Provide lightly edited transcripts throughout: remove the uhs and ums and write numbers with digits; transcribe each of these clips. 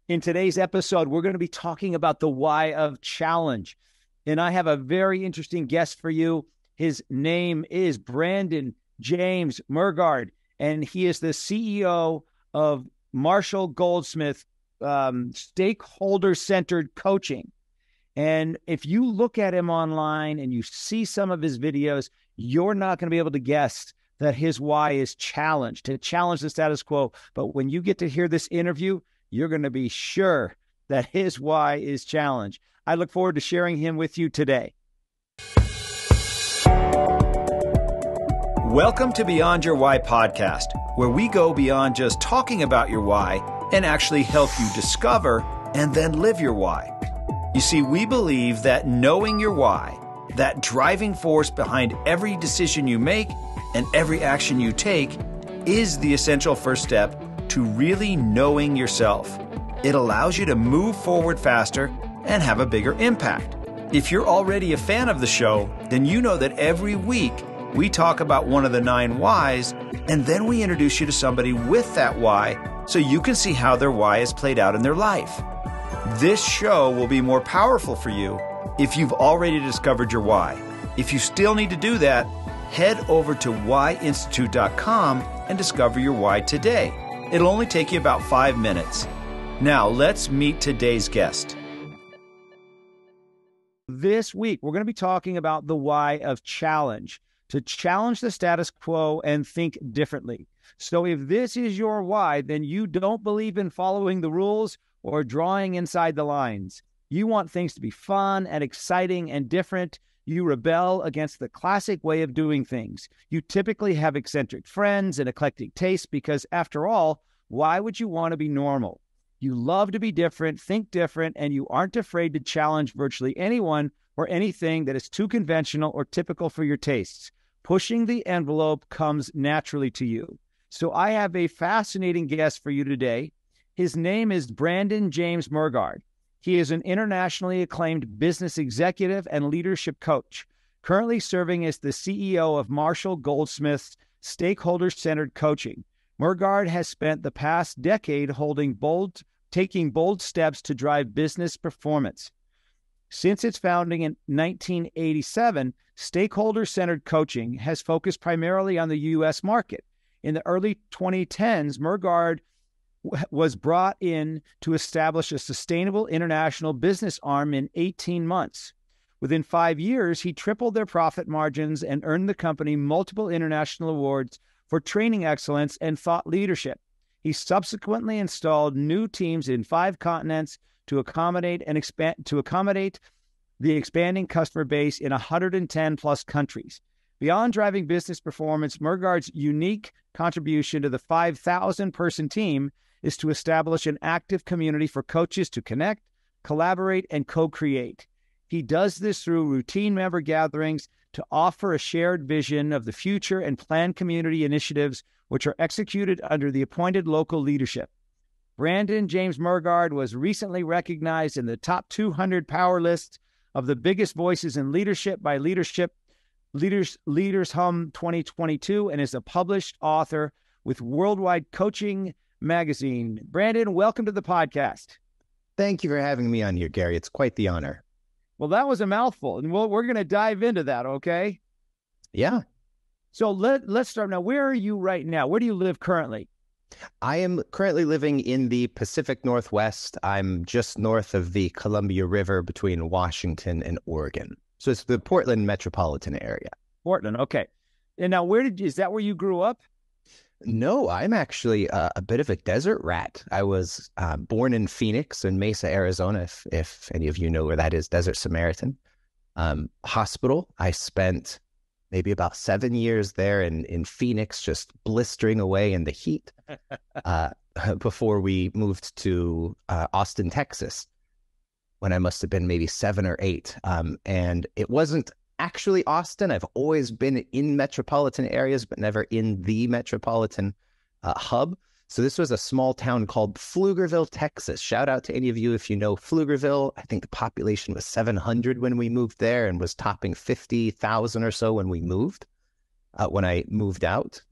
In today's episode, we're going to be talking about the why of challenge. And I have a very interesting guest for you. His name is Brandon James Mergard, and he is the CEO of Marshall Goldsmith Stakeholder-Centered Coaching. And if you look at him online and you see some of his videos, you're not going to be able to guess that his why is challenge, to challenge the status quo. But when you get to hear this interview, you're going to be sure that his why is challenge. I look forward to sharing him with you today. Welcome to Beyond Your Why podcast, where we go beyond just talking about your why and actually help you discover and then live your why. You see, we believe that knowing your why, that driving force behind every decision you make and every action you take, is the essential first step to really knowing yourself. It allows you to move forward faster and have a bigger impact. If you're already a fan of the show, then you know that every week we talk about one of the 9 whys, and then we introduce you to somebody with that why so you can see how their why is played out in their life. This show will be more powerful for you if you've already discovered your why. If you still need to do that, head over to whyinstitute.com and discover your why today. It'll only take you about 5 minutes. Now, let's meet today's guest. This week, we're going to be talking about the why of challenge, to challenge the status quo and think differently. So if this is your why, then you don't believe in following the rules or drawing inside the lines. You want things to be fun and exciting and different. You rebel against the classic way of doing things. You typically have eccentric friends and eclectic tastes because, after all, why would you want to be normal? You love to be different, think different, and you aren't afraid to challenge virtually anyone or anything that is too conventional or typical for your tastes. Pushing the envelope comes naturally to you. So I have a fascinating guest for you today. His name is Brandon James Mergard. He is an internationally acclaimed business executive and leadership coach, currently serving as the CEO of Marshall Goldsmith's Stakeholder-Centered Coaching. Mergard has spent the past decade taking bold steps to drive business performance. Since its founding in 1987, Stakeholder-Centered Coaching has focused primarily on the U.S. market. In the early 2010s, Mergard was brought in to establish a sustainable international business arm in 18 months. Within 5 years, he tripled their profit margins and earned the company multiple international awards for training excellence and thought leadership. He subsequently installed new teams in 5 continents to accommodate the expanding customer base in 110 plus countries. Beyond driving business performance, Mergard's unique contribution to the 5,000-person team is to establish an active community for coaches to connect, collaborate, and co-create. He does this through routine member gatherings to offer a shared vision of the future and plan community initiatives which are executed under the appointed local leadership. Brandon James Mergard was recently recognized in the top 200 power list of the biggest voices in leadership by Leaders Hum 2022 and is a published author with Worldwide Coaching Magazine. Brandon, welcome to the podcast. Thank you for having me on here, Gary. It's quite the honor. Well, that was a mouthful, and we're going to dive into that, okay? Yeah. So let's start now. Where are you right now? Where do you live currently? I am currently living in the Pacific Northwest. I'm just north of the Columbia River between Washington and Oregon. So it's the Portland metropolitan area. Portland, okay. And now is that where you grew up? No, I'm actually a bit of a desert rat. I was born in Phoenix in Mesa, Arizona, if any of you know where that is, Desert Samaritan Hospital. I spent maybe about 7 years there in Phoenix, just blistering away in the heat before we moved to Austin, Texas, when I must have been maybe 7 or 8. And it wasn't actually Austin. I've always been in metropolitan areas, but never in the metropolitan hub. So this was a small town called Pflugerville, Texas. Shout out to any of you if you know Pflugerville. I think the population was 700 when we moved there and was topping 50,000 or so when I moved out.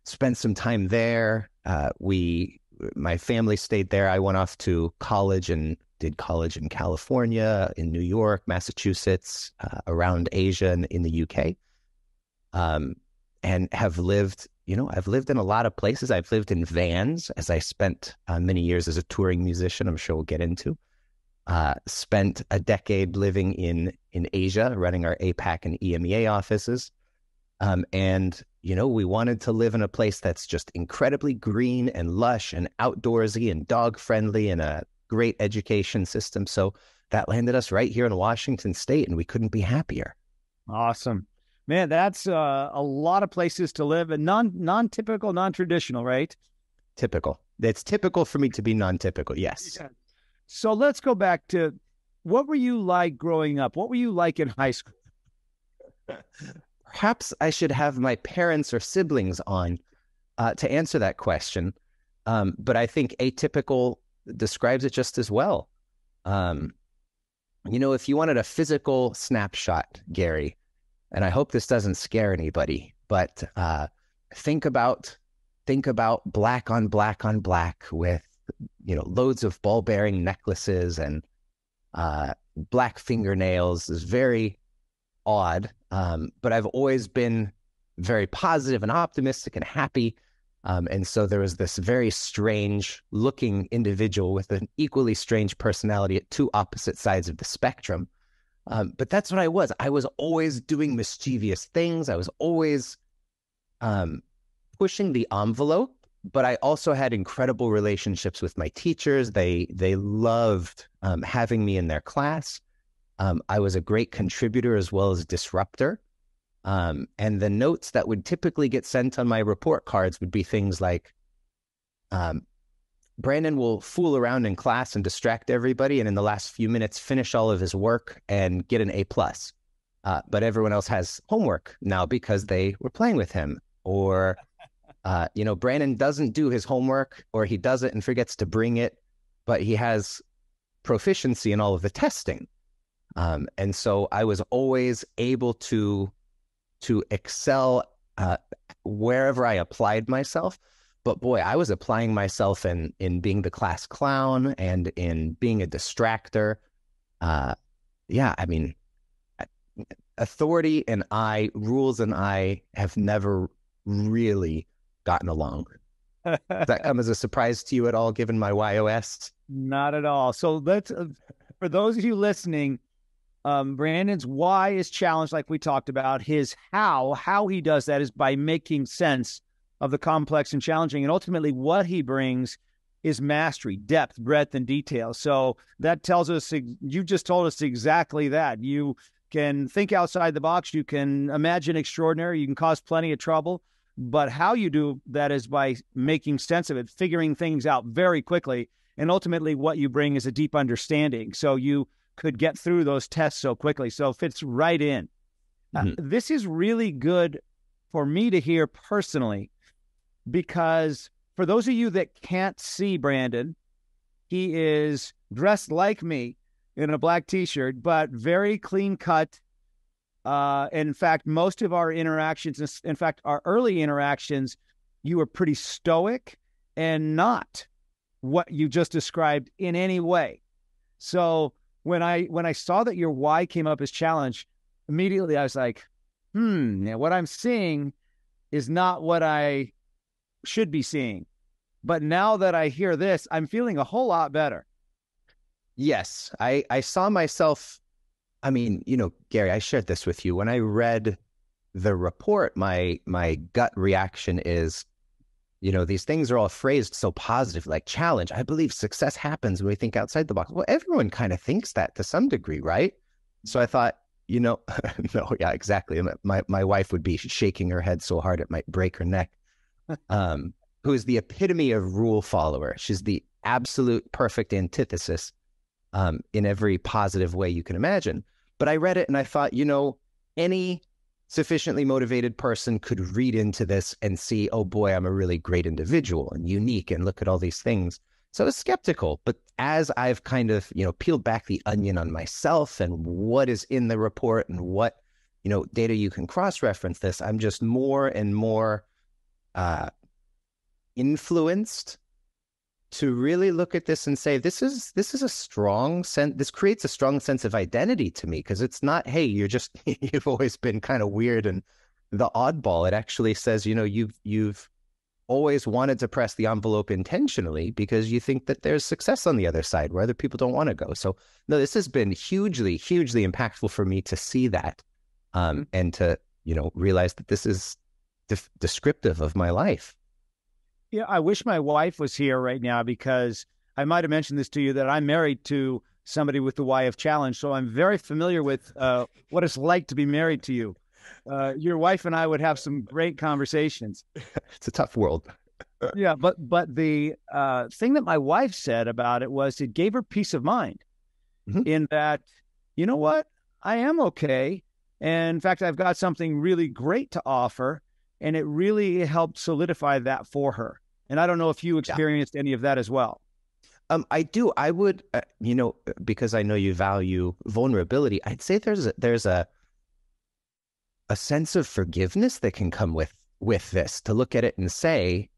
Spent some time there. We my family stayed there. I went off to college and did college in California, in New York, Massachusetts, around Asia and in the UK. And have lived, I've lived in a lot of places. I've lived in vans as I spent many years as a touring musician, I'm sure we'll get into. Spent a decade living in Asia, running our APAC and EMEA offices. And, we wanted to live in a place that's just incredibly green and lush and outdoorsy and dog friendly and a great education system. So that landed us right here in Washington State, and we couldn't be happier. Awesome. Man, that's a lot of places to live, and non-typical, non-traditional, right? Typical. It's typical for me to be non-typical, yes. Yeah. So let's go back to, what were you like growing up? What were you like in high school? Perhaps I should have my parents or siblings on to answer that question. But I think atypical describes it just as well. If you wanted a physical snapshot, Gary, and I hope this doesn't scare anybody, but think about black on black on black with, loads of ball-bearing necklaces and black fingernails. Is very odd, but I've always been very positive and optimistic and happy. And so there was this very strange looking individual with an equally strange personality at two opposite sides of the spectrum. But that's what I was. I was always doing mischievous things. I was always pushing the envelope, but I also had incredible relationships with my teachers. They loved having me in their class. I was a great contributor as well as disruptor. And the notes that would typically get sent on my report cards would be things like, Brandon will fool around in class and distract everybody, and in the last few minutes finish all of his work and get an A+. But everyone else has homework now because they were playing with him. Or, Brandon doesn't do his homework, or he does it and forgets to bring it, but he has proficiency in all of the testing. And so I was always able to excel wherever I applied myself. But boy, I was applying myself in being the class clown and in being a distractor. Authority and rules and I have never really gotten along. Does that come as a surprise to you at all, given my YOS? Not at all. So let's, for those of you listening, Brandon's why is challenged, like we talked about. His how he does that is by making sense of the complex and challenging. And ultimately what he brings is mastery, depth, breadth, and detail. So that tells us, you just told us exactly that. You can think outside the box. You can imagine extraordinary. You can cause plenty of trouble. But how you do that is by making sense of it, figuring things out very quickly. And ultimately what you bring is a deep understanding. So you could get through those tests so quickly. So it fits right in. Mm-hmm. This is really good for me to hear personally, because for those of you that can't see Brandon, he is dressed like me in a black t-shirt, but very clean cut. In fact, most of our interactions, in fact, our early interactions, you were pretty stoic and not what you just described in any way. So when I saw that your why came up as challenge, immediately I was like, what I'm seeing is not what I should be seeing. But now that I hear this, I'm feeling a whole lot better. Yes, I saw myself. I mean, Gary, I shared this with you. When I read the report, my gut reaction is, these things are all phrased so positive, like challenge. I believe success happens when we think outside the box. Well, everyone kind of thinks that to some degree, right? So I thought, no, yeah, exactly. My wife would be shaking her head so hard it might break her neck. Who is the epitome of rule follower. She's the absolute perfect antithesis in every positive way you can imagine. But I read it and I thought, any sufficiently motivated person could read into this and see, oh boy, I'm a really great individual and unique and look at all these things. So I was skeptical, but as I've kind of, peeled back the onion on myself and what is in the report and what, data you can cross-reference this, I'm just more and more influenced to really look at this and say, this is a strong sense. This creates a strong sense of identity to me, because it's not, hey, you're just you've always been kind of weird and the oddball. It actually says, you've always wanted to press the envelope intentionally because you think that there's success on the other side where other people don't want to go. So no, this has been hugely, hugely impactful for me to see that, and to, realize that this is descriptive of my life. Yeah, I wish my wife was here right now, because I might have mentioned this to you, that I'm married to somebody with the Y of challenge. So I'm very familiar with what it's like to be married to you. Your wife and I would have some great conversations. It's a tough world. Yeah, but the thing that my wife said about it was it gave her peace of mind, in that, you know what, I am okay. And in fact, I've got something really great to offer. And it really helped solidify that for her. And I don't know if you experienced any of that as well. I do. I would, because I know you value vulnerability, I'd say there's a sense of forgiveness that can come with this, to look at it and say,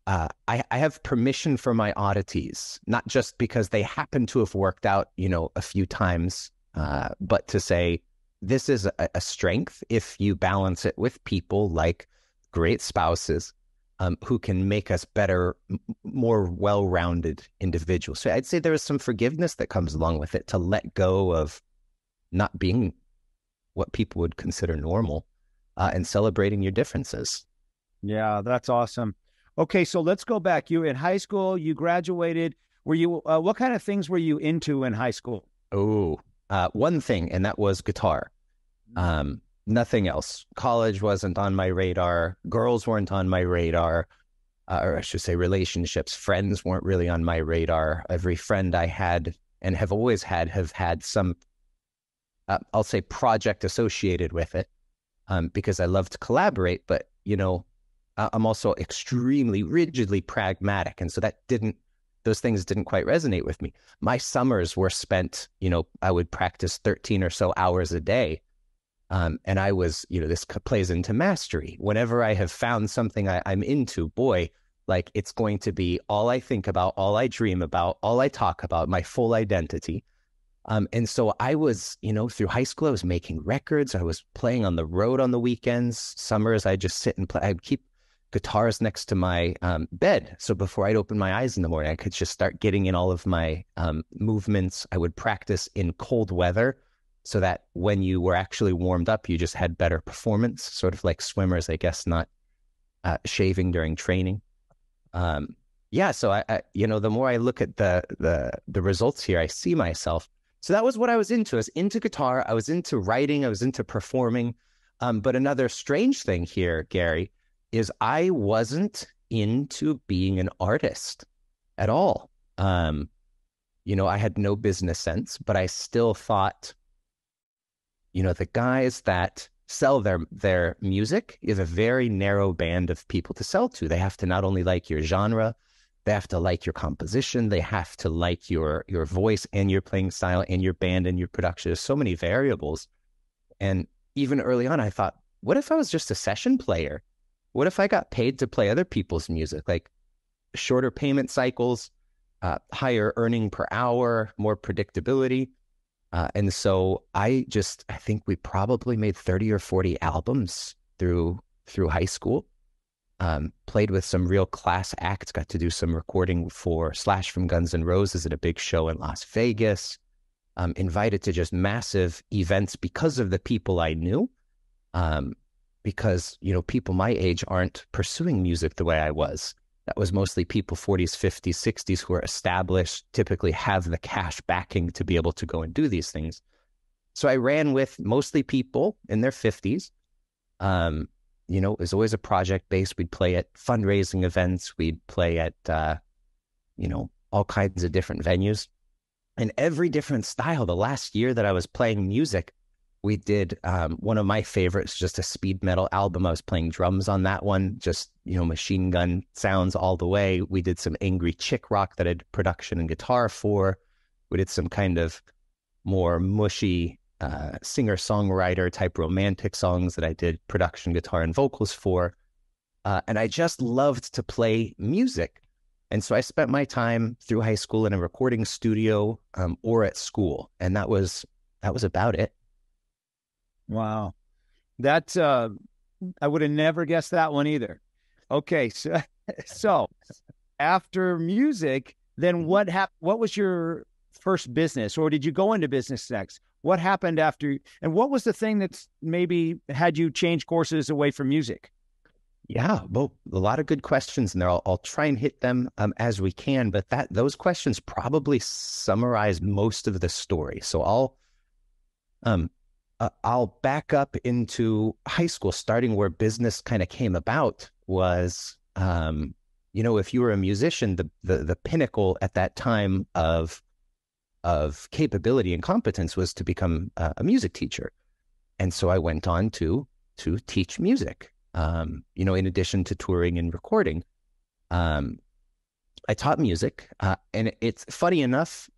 I have permission for my oddities, not just because they happen to have worked out, a few times, but to say, this is a strength if you balance it with people like great spouses, who can make us better, more well-rounded individuals. So I'd say there is some forgiveness that comes along with it, to let go of not being what people would consider normal, and celebrating your differences. Yeah, that's awesome. Okay, so let's go back. You in high school, you graduated. Were you, what kind of things were you into in high school? Oh, one thing, and that was guitar. Nothing else. College wasn't on my radar. Girls weren't on my radar, or I should say relationships. Friends weren't really on my radar. Every friend I had and have always had have had some, I'll say, project associated with it, because I love to collaborate. But, I'm also extremely rigidly pragmatic. And so those things didn't quite resonate with me. My summers were spent, I would practice 13 or so hours a day. And I was, this plays into mastery. Whenever I have found something I'm into, boy, like, it's going to be all I think about, all I dream about, all I talk about, my full identity. And so I was, through high school, I was making records. I was playing on the road on the weekends. Summers, I'd just sit and play. I'd keep guitars next to my bed. So before I'd open my eyes in the morning, I could just start getting in all of my movements. I would practice in cold weather, so that when you were actually warmed up, you just had better performance, sort of like swimmers, I guess, not shaving during training. So I the more I look at the results here, I see myself. So that was what I was into. I was into guitar. I was into writing. I was into performing. But another strange thing here, Gary, is I wasn't into being an artist at all. I had no business sense, but I still thought, the guys that sell their music is a very narrow band of people to sell to. They have to not only like your genre, they have to like your composition, they have to like your voice and your playing style and your band and your production. There's so many variables. And even early on, I thought, what if I was just a session player? What if I got paid to play other people's music? Like, shorter payment cycles, higher earning per hour, more predictability. And so I think we probably made 30 or 40 albums through high school. Played with some real class acts, got to do some recording for Slash from Guns N' Roses at a big show in Las Vegas. Invited to just massive events because of the people I knew. Because, people my age aren't pursuing music the way I was. That was mostly people 40s, 50s, 60s who are established, typically have the cash backing to be able to go and do these things. So I ran with mostly people in their 50s. It was always a project base. We'd play at fundraising events. We'd play at, all kinds of different venues. And every different style. The last year that I was playing music, we did one of my favorites, just a speed metal album. I was playing drums on that one, just, machine gun sounds all the way. We did some angry chick rock that I did production and guitar for. We did some kind of more mushy singer-songwriter type romantic songs that I did production, guitar, and vocals for. And I just loved to play music. And so I spent my time through high school in a recording studio or at school, and that was about it. Wow. That's I would have never guessed that one either. Okay, so so after music, then what was your first business, or did you go into business next? What happened after, and what was the thing that's maybe had you change courses away from music? Yeah, well, a lot of good questions in there. I'll try and hit them as we can, but those questions probably summarize most of the story. So um, I'll back up into high school, starting where business kind of came about was, if you were a musician, the pinnacle at that time of capability and competence was to become a music teacher. And so I went on to teach music. In addition to touring and recording, I taught music. And it's funny enough,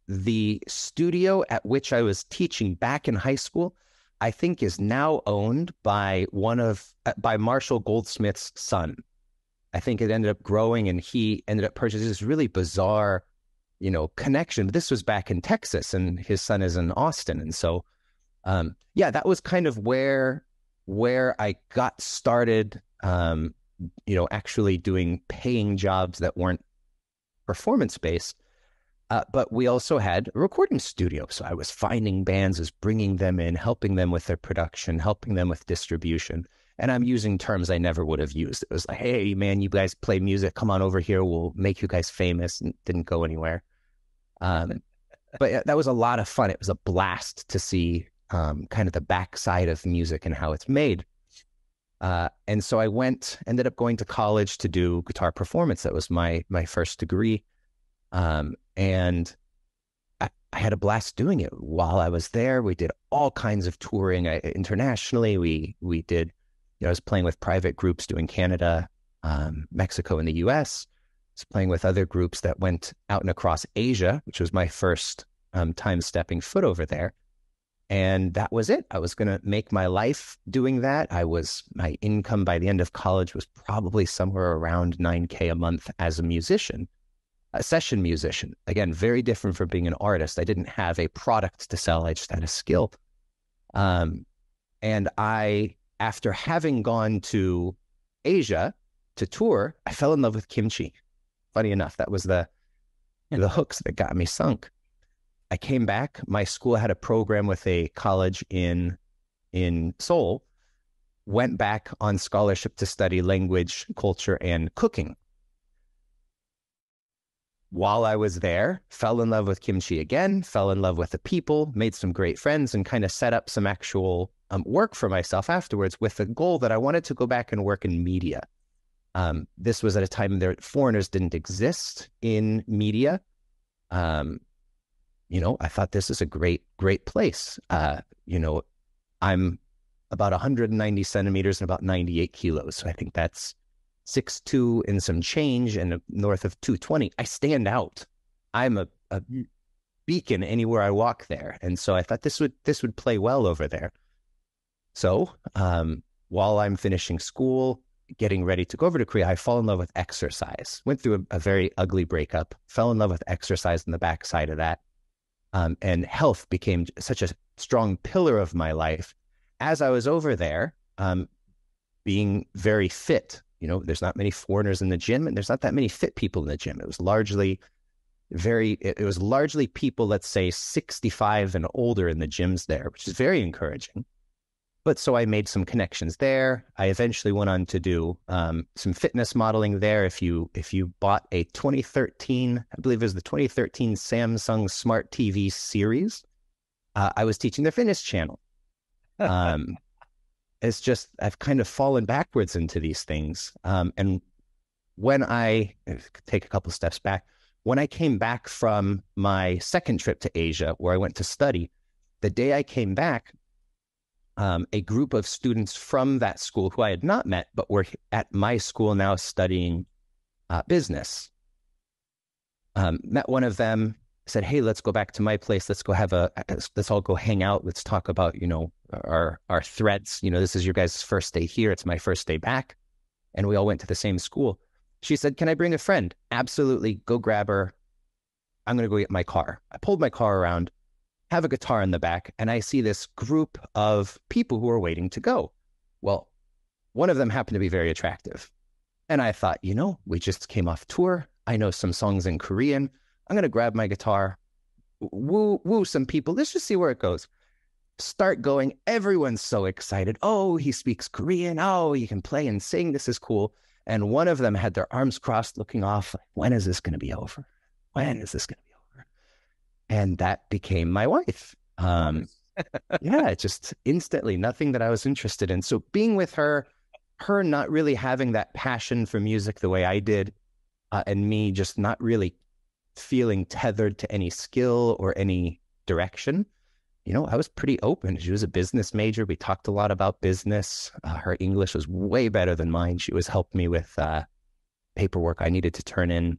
the studio at which I was teaching back in high school, I think is now owned by by Marshall Goldsmith's son. I think it ended up growing and he ended up purchasing this really bizarre, connection. But this was back in Texas and his son is in Austin. And so, that was kind of where I got started, actually doing paying jobs that weren't performance-based. But we also had a recording studio. So I was finding bands, was bringing them in, helping them with their production, helping them with distribution. And I'm using terms I never would have used. It was like, hey, man, you guys play music. Come on over here. We'll make you guys famous. And didn't go anywhere. But that was a lot of fun. It was a blast to see kind of the backside of music and how it's made. And so I ended up going to college to do guitar performance. That was my first degree. And I had a blast doing it. While I was there, we did all kinds of touring internationally. We did, I was playing with private groups doing Canada, Mexico, and the US. I was playing with other groups that went out and across Asia, which was my first time stepping foot over there. And that was it. I was going to make my life doing that. My income by the end of college was probably somewhere around $9,000 a month as a musician, a session musician. Again, very different from being an artist. I didn't have a product to sell. I just had a skill. And after having gone to Asia to tour, I fell in love with kimchi. Funny enough, that was the hooks that got me sunk. I came back. My school had a program with a college in Seoul, went back on scholarship to study language, culture, and cooking. While I was there, fell in love with kimchi again, fell in love with the people, made some great friends, and kind of set up some actual work for myself afterwards with the goal that I wanted to go back and work in media. This was at a time that foreigners didn't exist in media. I thought this is a great, great place. I'm about 190 centimeters and about 98 kilos. So I think that's 6'2" and some change and north of 220. I stand out. I'm a beacon anywhere I walk there. And so I thought this would play well over there. So while I'm finishing school, getting ready to go over to Korea, I fall in love with exercise. Went through a very ugly breakup, fell in love with exercise in the backside of that. And health became such a strong pillar of my life. As I was over there, being very fit, there's not many foreigners in the gym and there's not that many fit people in the gym. It was largely people, let's say 65 and older in the gyms there, which is very encouraging. But so I made some connections there. I eventually went on to do some fitness modeling there. If you bought a 2013, I believe it was the 2013 Samsung Smart TV series, I was teaching their fitness channel. It's just, I've kind of fallen backwards into these things. And when I take a couple steps back, when I came back from my second trip to Asia, where I went to study, the day I came back, a group of students from that school who I had not met, but were at my school now studying business, met one of them, said, hey, let's go back to my place. Let's all go hang out. Let's talk about, our threats. This is your guys' first day here. It's my first day back. And we all went to the same school. She said, "Can I bring a friend?" Absolutely. Go grab her. I'm going to go get my car. I pulled my car around, have a guitar in the back, and I see this group of people who are waiting to go. Well, one of them happened to be very attractive. And I thought, we just came off tour. I know some songs in Korean. I'm going to grab my guitar, woo some people. Let's just see where it goes. Start going. Everyone's so excited. Oh, he speaks Korean. Oh, he can play and sing. This is cool. And one of them had their arms crossed looking off. When is this going to be over? When is this going to be over? And that became my wife. Yeah, just instantly, nothing that I was interested in. So being with her not really having that passion for music the way I did, and me just not really feeling tethered to any skill or any direction, I was pretty open. She was a business major. We talked a lot about business. Her English was way better than mine. She was helping me with paperwork I needed to turn in.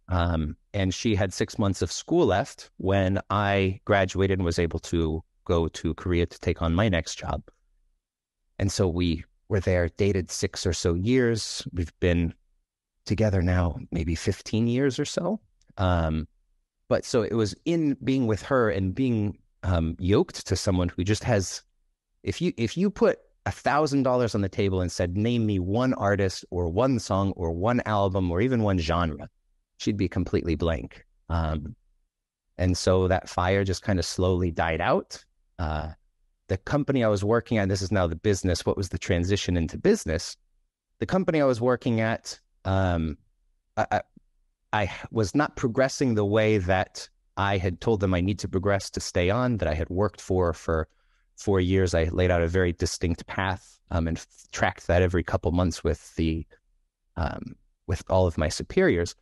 And she had 6 months of school left when I graduated and was able to go to Korea to take on my next job. And so we were there, dated 6 or so years. We've been together now maybe 15 years or so. But so it was in being with her and being yoked to someone who just has, if you put $1,000 on the table and said, name me one artist or one song or one album or even one genre, she'd be completely blank. And so that fire just kind of slowly died out. The company I was working at, this is now the business. What was the transition into business? The company I was working at, I was not progressing the way that I had told them I need to progress to stay on, that I had worked for 4 years. I laid out a very distinct path and tracked that every couple months with all of my superiors.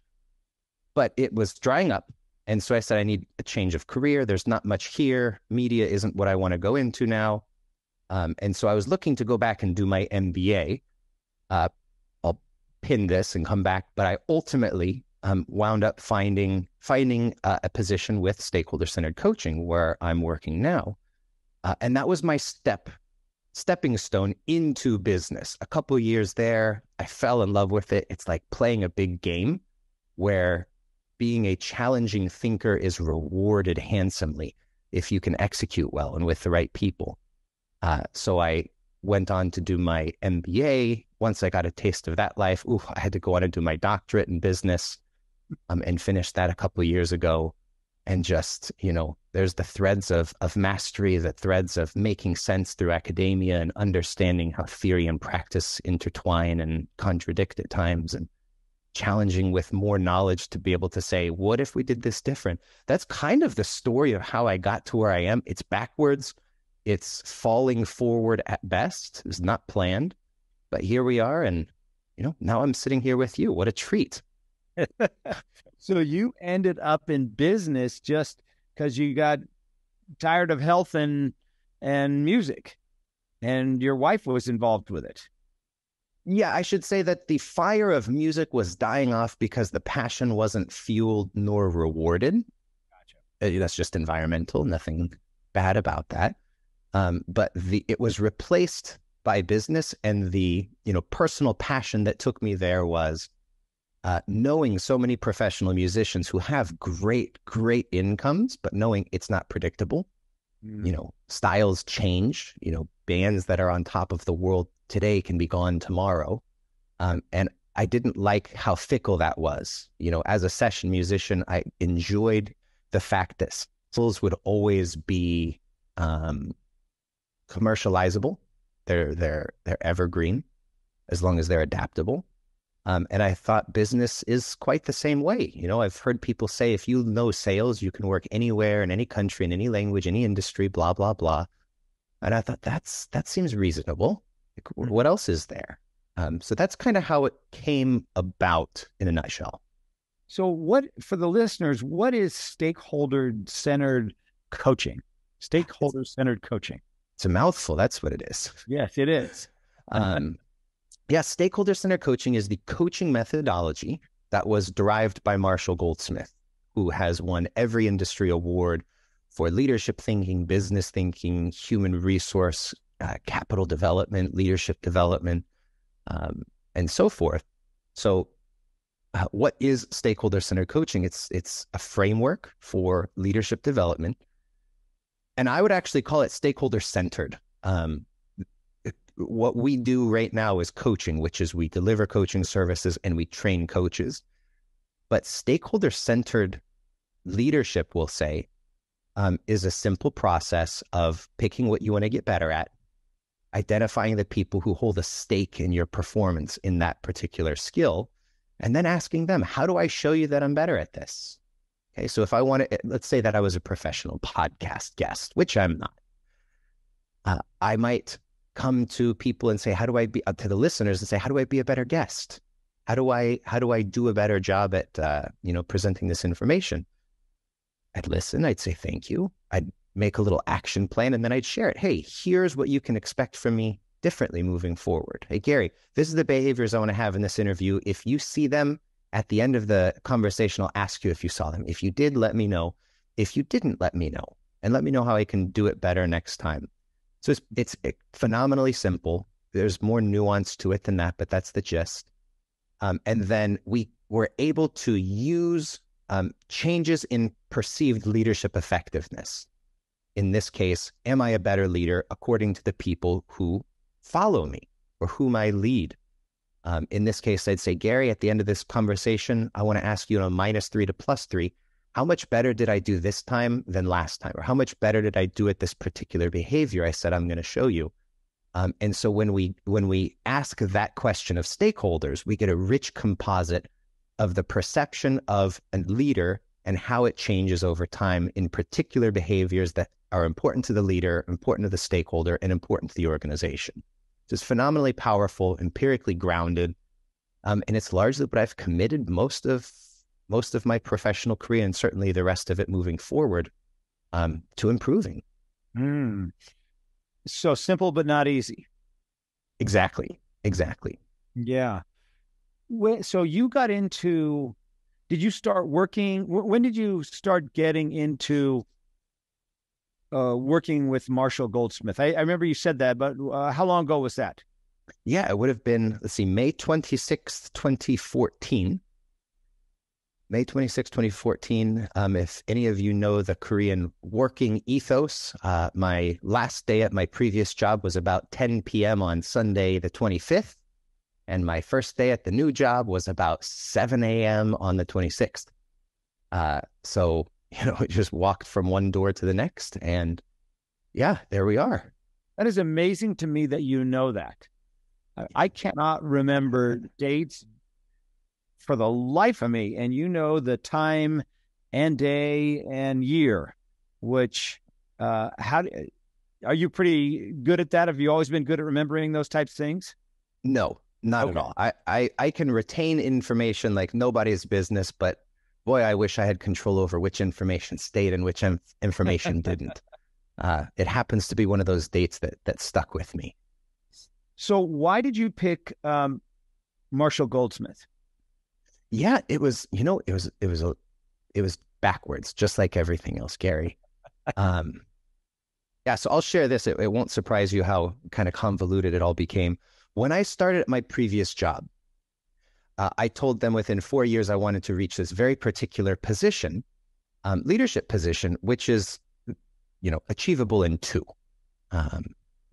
But it was drying up. And so I said, I need a change of career. There's not much here. Media isn't what I want to go into now. And so I was looking to go back and do my MBA. I'll pin this and come back. But I ultimately wound up finding a position with stakeholder-centered coaching where I'm working now. And that was my stepping stone into business. A couple of years there, I fell in love with it. It's like playing a big game where being a challenging thinker is rewarded handsomely if you can execute well and with the right people. So I went on to do my MBA. Once I got a taste of that life, I had to go on and do my doctorate in business and finished that a couple of years ago. And just, there's the threads of mastery, the threads of making sense through academia and understanding how theory and practice intertwine and contradict at times, and challenging with more knowledge to be able to say, what if we did this different? That's kind of the story of how I got to where I am. It's backwards. It's falling forward at best. It's not planned, but here we are. And, now I'm sitting here with you. What a treat. So you ended up in business just because you got tired of health and music, and your wife was involved with it. Yeah, I should say that the fire of music was dying off because the passion wasn't fueled nor rewarded. Gotcha. That's just environmental, nothing bad about that. But it was replaced by business, and the personal passion that took me there was knowing so many professional musicians who have great incomes, but knowing it's not predictable. Styles change. Bands that are on top of the world today can be gone tomorrow. And I didn't like how fickle that was. As a session musician, I enjoyed the fact that styles would always be commercializable. They're evergreen as long as they're adaptable. And I thought business is quite the same way. I've heard people say, if you know sales, you can work anywhere in any country, in any language, any industry, blah, blah, blah. And I thought that seems reasonable. What else is there? So that's kind of how it came about in a nutshell. So for the listeners, what is stakeholder-centered coaching? Stakeholder-centered coaching. It's a mouthful. That's what it is. Yes, it is. Stakeholder-centered coaching is the coaching methodology that was derived by Marshall Goldsmith, who has won every industry award for leadership thinking, business thinking, human resource, capital development, leadership development, and so forth. So What is stakeholder-centered coaching? It's a framework for leadership development, and I would actually call it stakeholder-centered. What we do right now is coaching, which is we deliver coaching services and we train coaches. But stakeholder-centered leadership, we'll say, is a simple process of picking what you want to get better at, identifying the people who hold a stake in your performance in that particular skill, and then asking them, how do I show you that I'm better at this? Okay, so if I want to, let's say that I was a professional podcast guest, which I'm not, I might come to people and say, how do I be, to the listeners and say, how do I be a better guest? How do I do a better job at, presenting this information? I'd listen, I'd say, thank you. I'd make a little action plan, and then I'd share it. Hey, here's what you can expect from me differently moving forward. Hey, Gary, this is the behaviors I want to have in this interview. If you see them at the end of the conversation, I'll ask you if you saw them. If you did, let me know. If you didn't, let me know, and let me know how I can do it better next time. So it's phenomenally simple. There's more nuance to it than that, but that's the gist. And then we were able to use changes in perceived leadership effectiveness. In this case, am I a better leader according to the people who follow me or whom I lead? In this case, I'd say, Gary, at the end of this conversation, I want to ask you on a -3 to +3, how much better did I do this time than last time? Or how much better did I do at this particular behavior I said I'm going to show you? And so when we ask that question of stakeholders, we get a rich composite of the perception of a leader and how it changes over time in particular behaviors that are important to the leader, important to the stakeholder, and important to the organization. So it's phenomenally powerful, empirically grounded, and it's largely what I've committed most of my professional career, and certainly the rest of it moving forward, to improving. So simple, but not easy. Exactly. Yeah. So you got into, did you start working? When did you start getting into working with Marshall Goldsmith? I remember you said that, but how long ago was that? Yeah, it would have been, May 26th, 2014. May 26, 2014. If any of you know the Korean working ethos, my last day at my previous job was about 10 p.m. on Sunday, the 25th. And my first day at the new job was about 7 a.m. on the 26th. So, it just walked from one door to the next. And yeah, there we are. That is amazing to me that you know that. I cannot remember dates for the life of me. And you know the time and day and year, which, are you pretty good at that? Have you always been good at remembering those types of things? No, not at all. I can retain information like nobody's business, but boy, I wish I had control over which information stayed and which information didn't. It happens to be one of those dates that stuck with me. So why did you pick Marshall Goldsmith? Yeah, it was backwards, just like everything else, Gary. Yeah, so I'll share this. It won't surprise you how kind of convoluted it all became. When I started at my previous job, I told them within 4 years I wanted to reach this very particular position, leadership position, which is, achievable in 2,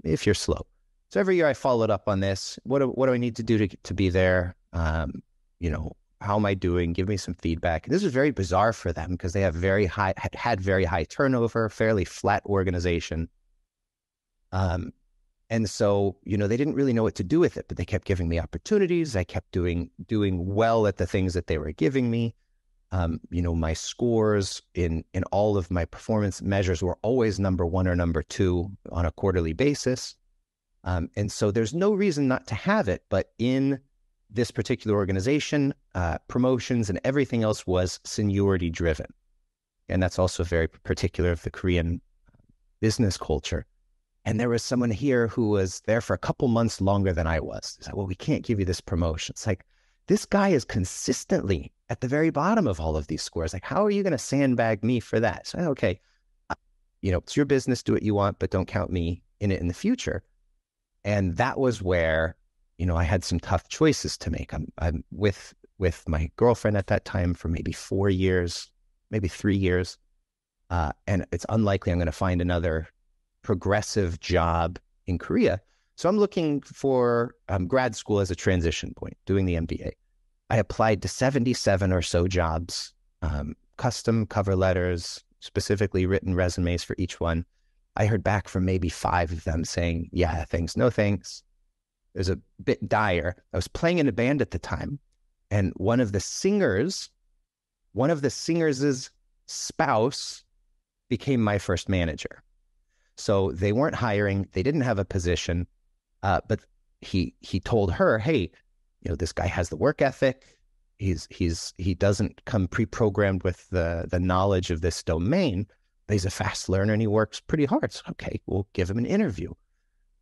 if you're slow. So every year I followed up on this. What do I need to do to be there? How am I doing? Give me some feedback. And this is very bizarre for them because they have had very high turnover, fairly flat organization. And so, they didn't really know what to do with it, but they kept giving me opportunities. I kept doing well at the things that they were giving me. My scores in all of my performance measures were always number 1 or number 2 on a quarterly basis. And so there's no reason not to have it, but in this particular organization, promotions and everything else was seniority driven. And that's also very particular of the Korean business culture. And there was someone here who was there for a couple months longer than I was. He's like, well, we can't give you this promotion. It's like, this guy is consistently at the very bottom of all of these scores. Like, how are you going to sandbag me for that? So, okay, it's your business, do what you want, but don't count me in it in the future. And that was where, I had some tough choices to make. I'm with with my girlfriend at that time for maybe 4 years, maybe 3 years. And it's unlikely I'm going to find another progressive job in Korea. So I'm looking for grad school as a transition point, doing the MBA. I applied to 77 or so jobs, custom cover letters, specifically written resumes for each one. I heard back from maybe 5 of them saying, yeah, thanks, no thanks. It was a bit dire. I was playing in a band at the time, and one of the singer's spouse became my first manager. So they weren't hiring, they didn't have a position, but he told her, hey, this guy has the work ethic. He doesn't come pre-programmed with the knowledge of this domain, but he's a fast learner and he works pretty hard. So, okay, we'll give him an interview.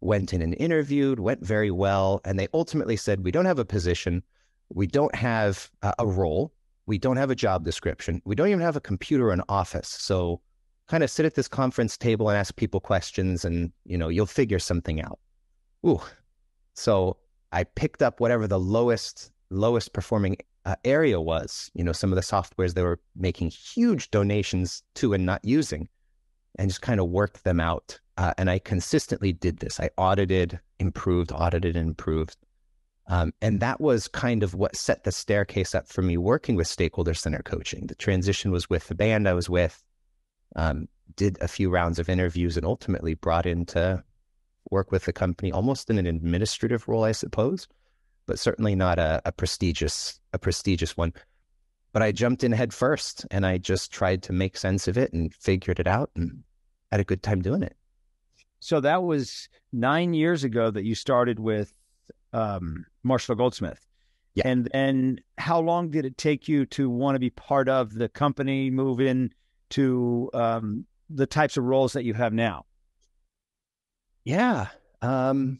Went in and interviewed, went very well. And they ultimately said, we don't have a position. We don't have a role. We don't have a job description. We don't even have a computer or an office. So kind of sit at this conference table and ask people questions and, you'll figure something out. Ooh. So I picked up whatever the lowest performing area was, some of the softwares they were making huge donations to and not using, and just kind of worked them out. And I consistently did this. I audited, improved. And that was kind of what set the staircase up for me working with stakeholder-centered coaching. The transition was with the band I was with, did a few rounds of interviews, and ultimately brought in to work with the company almost in an administrative role, I suppose, but certainly not a prestigious one. But I jumped in head first and I just tried to make sense of it and figured it out and had a good time doing it. So that was 9 years ago that you started with Marshall Goldsmith. Yeah. And how long did it take you to want to be part of the company, move in to the types of roles that you have now? Yeah. I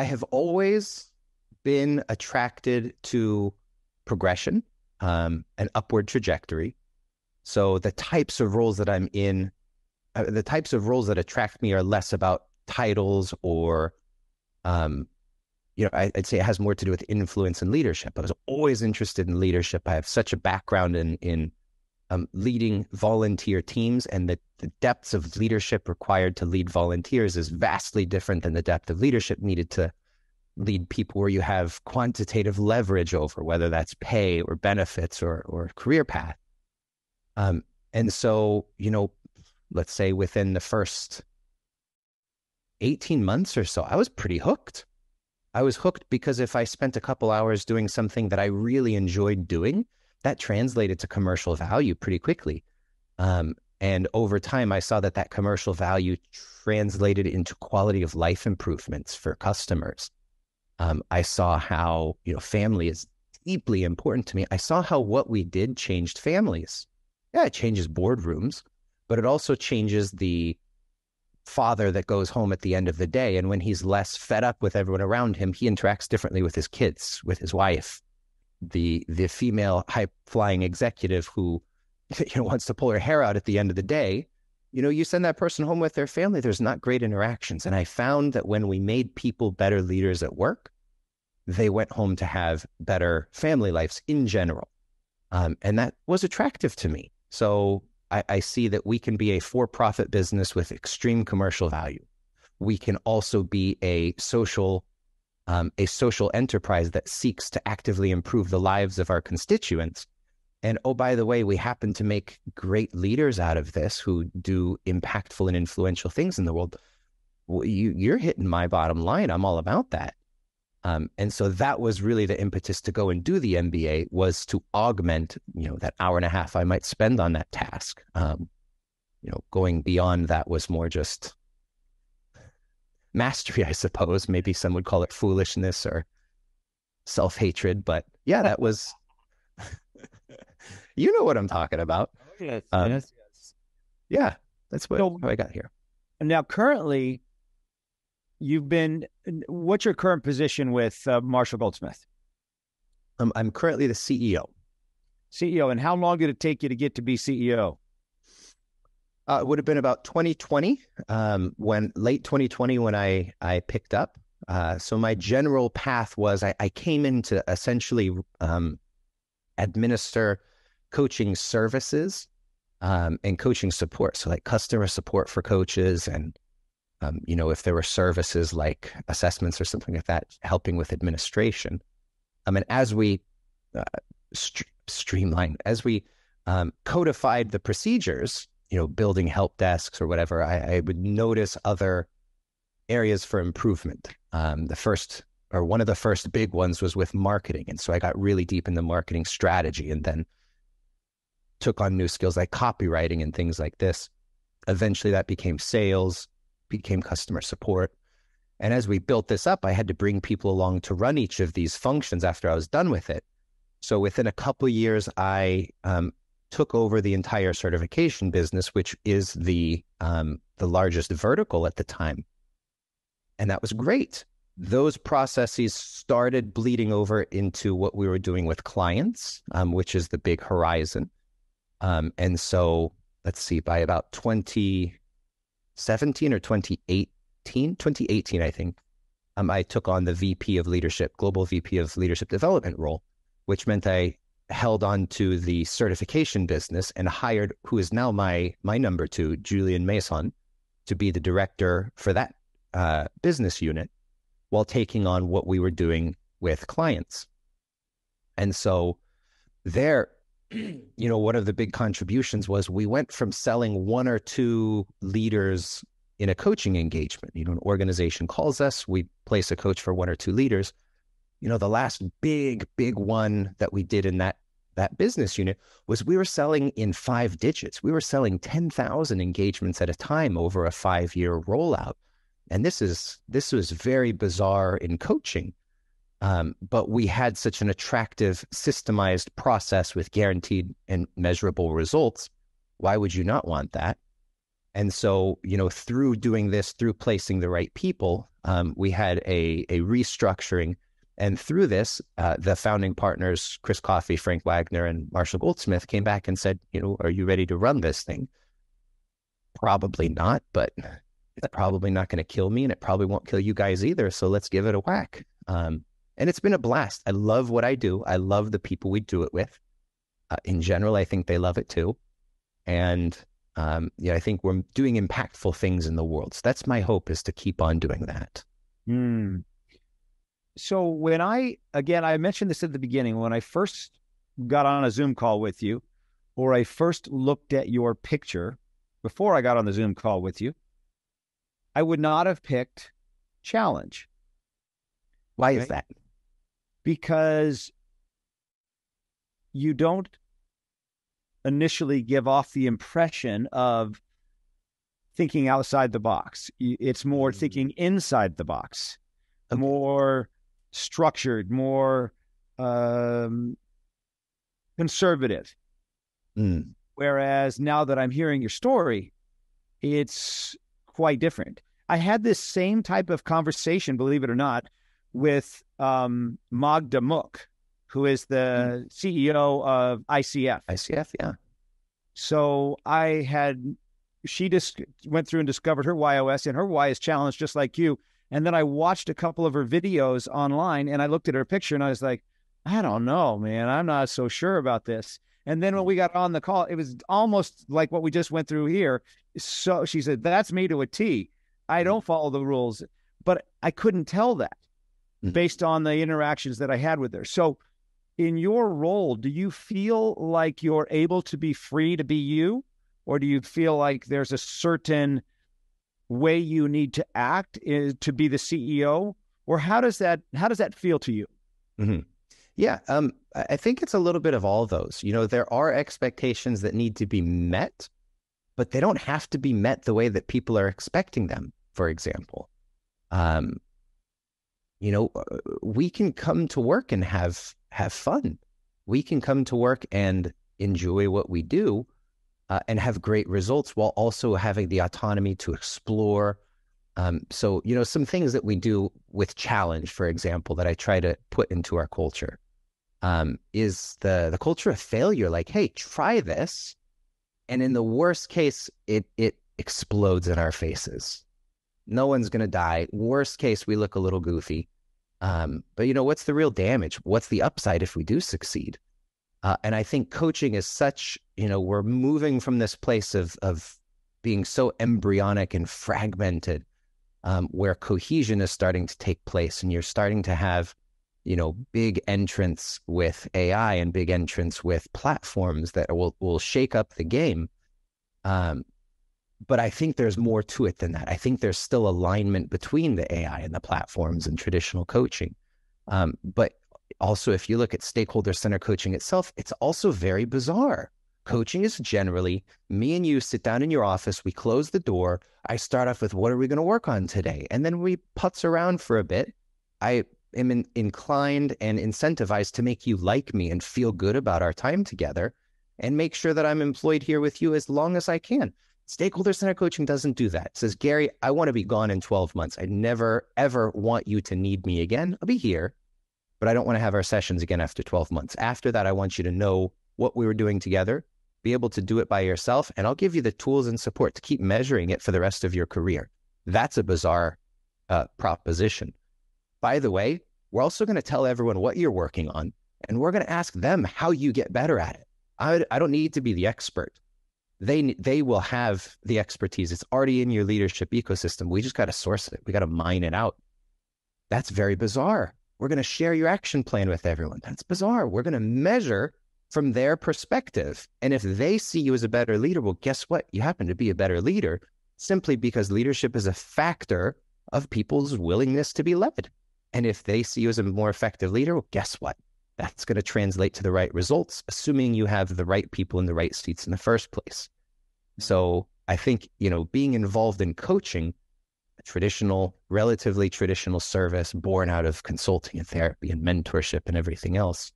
have always been attracted to progression, an upward trajectory. So the types of roles that I'm in, the types of roles that attract me are less about titles or, I'd say it has more to do with influence and leadership. I was always interested in leadership. I have such a background in leading volunteer teams, and the depths of leadership required to lead volunteers is vastly different than the depth of leadership needed to lead people where you have quantitative leverage over, whether that's pay or benefits or career path. And so, let's say within the first 18 months or so, I was pretty hooked. I was hooked because if I spent a couple hours doing something that I really enjoyed doing, that translated to commercial value pretty quickly. And over time, I saw that commercial value translated into quality of life improvements for customers. I saw how, family is deeply important to me. I saw how what we did changed families. Yeah, it changes boardrooms, but it also changes the father that goes home at the end of the day. And when he's less fed up with everyone around him, he interacts differently with his kids, with his wife. The female high-flying executive who wants to pull her hair out at the end of the day, you send that person home with their family, there's not great interactions. And I found that when we made people better leaders at work, they went home to have better family lives in general. And that was attractive to me. So I see that we can be a for-profit business with extreme commercial value. We can also be a social enterprise that seeks to actively improve the lives of our constituents. And oh, by the way, we happen to make great leaders out of this who do impactful and influential things in the world. Well, you're hitting my bottom line. I'm all about that. And so that was really the impetus to go and do the MBA, was to augment, that hour and a half I might spend on that task. Going beyond that was more just mastery, I suppose. Maybe some would call it foolishness or self-hatred, but yeah, that was, you know what I'm talking about. Oh, yes. Yeah, that's how I got here. Now, currently, what's your current position with Marshall Goldsmith? I'm currently the CEO. CEO, and how long did it take you to get to be CEO? It would have been about 2020, late 2020 when I picked up. So my general path was I came in to essentially administer coaching services and coaching support. So like customer support for coaches and, if there were services like assessments or something like that, helping with administration. And as we streamlined, as we codified the procedures, building help desks or whatever, I would notice other areas for improvement. One of the first big ones was with marketing. And so I got really deep into marketing strategy and then took on new skills like copywriting and things like this. Eventually that became sales, became customer support. And as we built this up, I had to bring people along to run each of these functions after I was done with it. So within a couple of years, I took over the entire certification business, which is the largest vertical at the time. And that was great. Those processes started bleeding over into what we were doing with clients, which is the big horizon. And so let's see, by about 2017 or 2018, I think, I took on the global VP of leadership development role, which meant I held on to the certification business and hired who is now my number two, Julian Mason, to be the director for that business unit while taking on what we were doing with clients. And so there, one of the big contributions was we went from selling one or two leaders in a coaching engagement. An organization calls us, we place a coach for one or two leaders. The last big one that we did in that business unit was we were selling in 5 digits. We were selling 10,000 engagements at a time over a 5-year rollout. And this was very bizarre in coaching. But we had such an attractive, systemized process with guaranteed and measurable results. Why would you not want that? And so, through doing this, through placing the right people, we had a restructuring. And through this, the founding partners, Chris Coffey, Frank Wagner, and Marshall Goldsmith came back and said, are you ready to run this thing? Probably not, but it's probably not going to kill me and it probably won't kill you guys either. So let's give it a whack. And it's been a blast. I love what I do. I love the people we do it with. In general, I think they love it too. And I think we're doing impactful things in the world. So that's my hope, is to keep on doing that. So when I mentioned this at the beginning, when I first got on a Zoom call with you, or I first looked at your picture before I got on the Zoom call with you, I would not have picked challenge. Why is that? Because you don't initially give off the impression of thinking outside the box. It's more thinking inside the box, more structured, more conservative. Whereas now that I'm hearing your story, it's quite different. I had this same type of conversation, believe it or not, with Magda Mook, who is the CEO of ICF. ICF, yeah. So she just went through and discovered her YOS, and her Y is challenged just like you. And then I watched a couple of her videos online, and I looked at her picture, and I was like, I don't know, man. I'm not so sure about this. And then when we got on the call, it was almost like what we just went through here. So she said, that's me to a T. I don't follow the rules. But I couldn't tell that based on the interactions that I had with her. So in your role, do you feel like you're able to be free to be you? Or do you feel like there's a certain way you need to act to be the CEO? Or how does that feel to you? Yeah, I think it's a little bit of all those. There are expectations that need to be met, but they don't have to be met the way that people are expecting them, for example. We can come to work and have fun. We can come to work and enjoy what we do and have great results while also having the autonomy to explore. So, some things that we do with challenge, for example, that I try to put into our culture is the culture of failure. Like, hey, try this. And in the worst case, it explodes in our faces. No one's going to die. Worst case, we look a little goofy. But what's the real damage? What's the upside if we do succeed? And I think coaching is such, we're moving from this place of being so embryonic and fragmented, where cohesion is starting to take place, and you're starting to have, big entrants with AI and big entrants with platforms that will shake up the game. But I think there's more to it than that. I think there's still alignment between the AI and the platforms and traditional coaching. But also, if you look at stakeholder-centered coaching itself, it's also very bizarre. Coaching is generally me and you sit down in your office, we close the door, I start off with, what are we going to work on today? And then we putz around for a bit. I am inclined and incentivized to make you like me and feel good about our time together and make sure that I'm employed here with you as long as I can. Stakeholder-centered coaching doesn't do that. It says, Gary, I want to be gone in 12 months. I never, ever want you to need me again. I'll be here, but I don't want to have our sessions again after 12 months. After that, I want you to know what we were doing together, be able to do it by yourself, and I'll give you the tools and support to keep measuring it for the rest of your career. That's a bizarre proposition. By the way, we're also going to tell everyone what you're working on, and we're going to ask them how you get better at it. I don't need to be the expert. They will have the expertise. It's already in your leadership ecosystem. We just got to source it. We got to mine it out. That's very bizarre. We're going to share your action plan with everyone. That's bizarre. We're going to measure from their perspective. And if they see you as a better leader, well, guess what? You happen to be a better leader simply because leadership is a factor of people's willingness to be led. And if they see you as a more effective leader, well, guess what? That's going to translate to the right results, assuming you have the right people in the right seats in the first place. So I think, being involved in coaching, relatively traditional service born out of consulting and therapy and mentorship and everything else,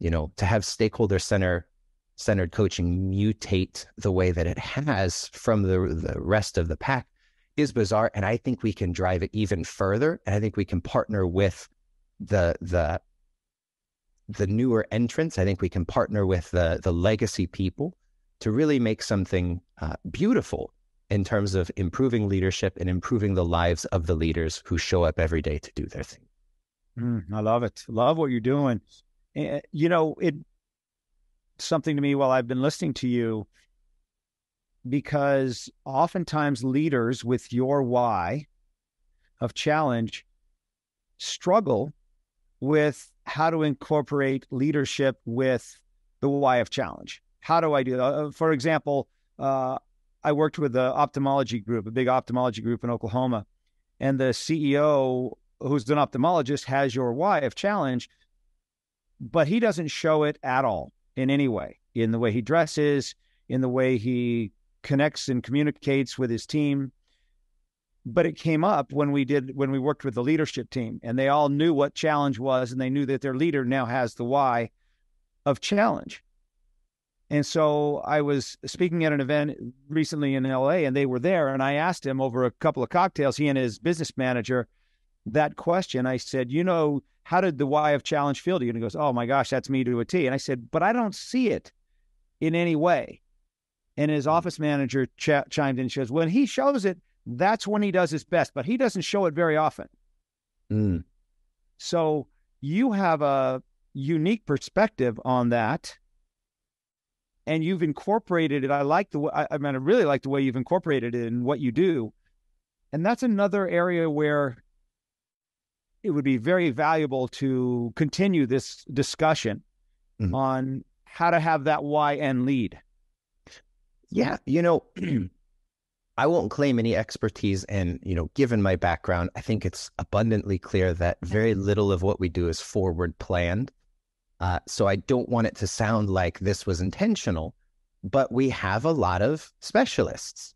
to have stakeholder-centered coaching mutate the way that it has from the rest of the pack is bizarre. And I think we can drive it even further. And I think we can partner with the newer entrants. I think we can partner with the legacy people to really make something beautiful in terms of improving leadership and improving the lives of the leaders who show up every day to do their thing. I love it. Love what you're doing. It's something to me while I've been listening to you, because oftentimes leaders with your why of challenge struggle with how to incorporate leadership with the why of challenge. How do I do that? For example, I worked with an ophthalmology group, a big ophthalmology group in Oklahoma, and the CEO, who's an ophthalmologist, has your why of challenge, but he doesn't show it at all in any way, in the way he dresses, in the way he connects and communicates with his team. But it came up when we worked with the leadership team, and they all knew what challenge was, and they knew that their leader now has the why of challenge. And so I was speaking at an event recently in LA, and they were there, and I asked him over a couple of cocktails, he and his business manager, that question. I said, how did the why of challenge feel to you? And he goes, oh my gosh, that's me to a T. And I said, but I don't see it in any way. And his office manager chimed in and says, when he shows it, that's when he does his best, but he doesn't show it very often. So you have a unique perspective on that, and you've incorporated it. I really like the way you've incorporated it in what you do. And that's another area where it would be very valuable to continue this discussion on how to have that why and lead. Yeah. I won't claim any expertise, and, given my background, I think it's abundantly clear that very little of what we do is forward planned. So I don't want it to sound like this was intentional, but we have a lot of specialists.